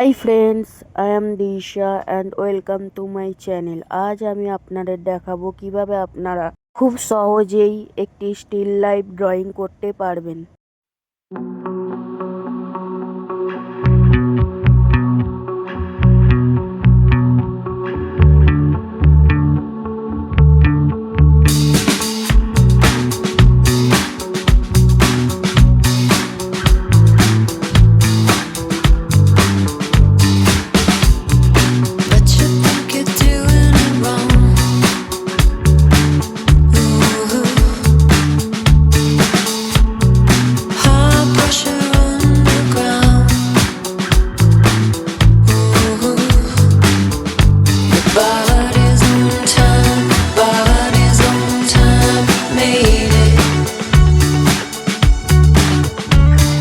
Hi friends, I am Disha and welcome to my channel. আজ আমি আপনাদের দেখাবো কিভাবে আপনারা খুব সহজেই একটি স্টিল লাইফ ড্রয়িং করতে পারবেন। But you think you're doing it wrong. Ooh, high pressure underground. Ooh, your body's on time, body's on time, made it.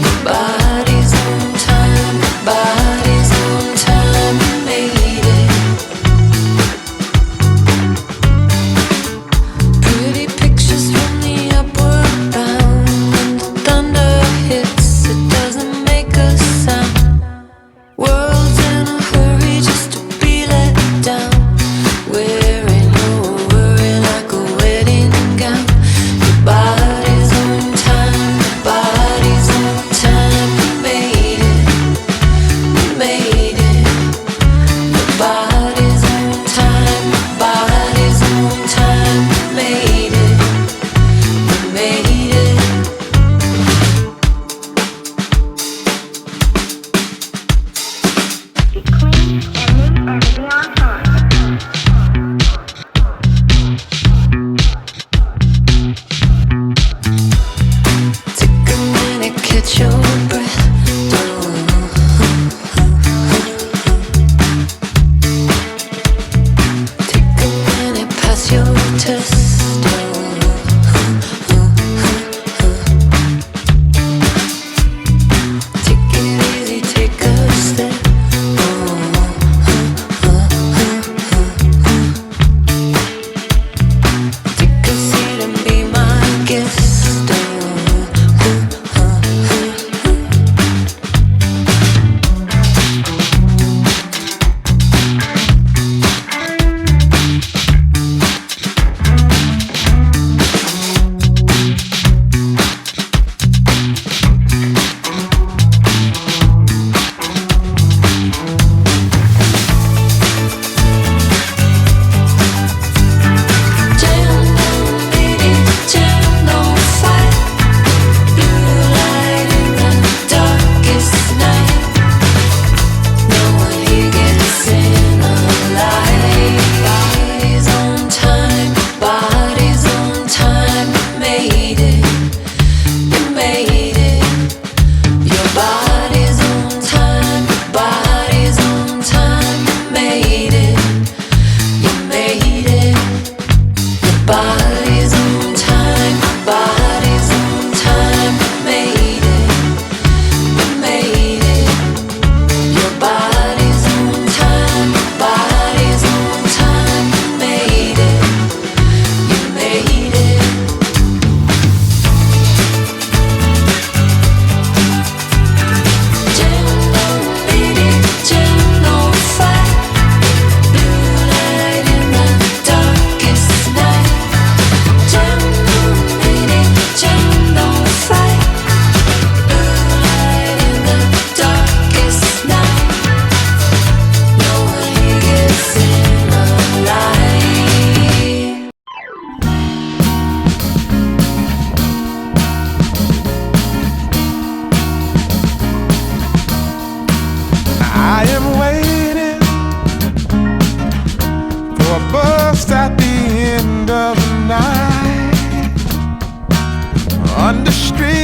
Your body's on time, body's on time, made it. Pretty pictures from the upward bound. When the thunder hits, it doesn't make a sound. World's in a hurry just to be let down. Wearing your worry like a wedding gown. Your body's on time, your body's on time. You made it, you made it. Your body's on time, your body's on time. You made it, you made it. The Queen's ending and the ensemble. Take a minute, catch your breath. Take a minute, pass your test. Take it easy, take a step. Take a seat and be my guest. Jam, baby, jam, don't fight. Blue light in the darkest night. No one here gets in alive. Body's on time, body's on time. You made it, you made it. Your body's on time, body's on time. You made it, you made it. Your body's on time, body's on time. You made it, you made it. Your body's on time, body's on time. You made it, you made it. Jam, baby, jam, don't fight. Blue light in the darkest night. Jam, baby, jam, don't fight. Blue light in the darkest night. No one here gets in alive. I am waiting for a bus at the end of the night under street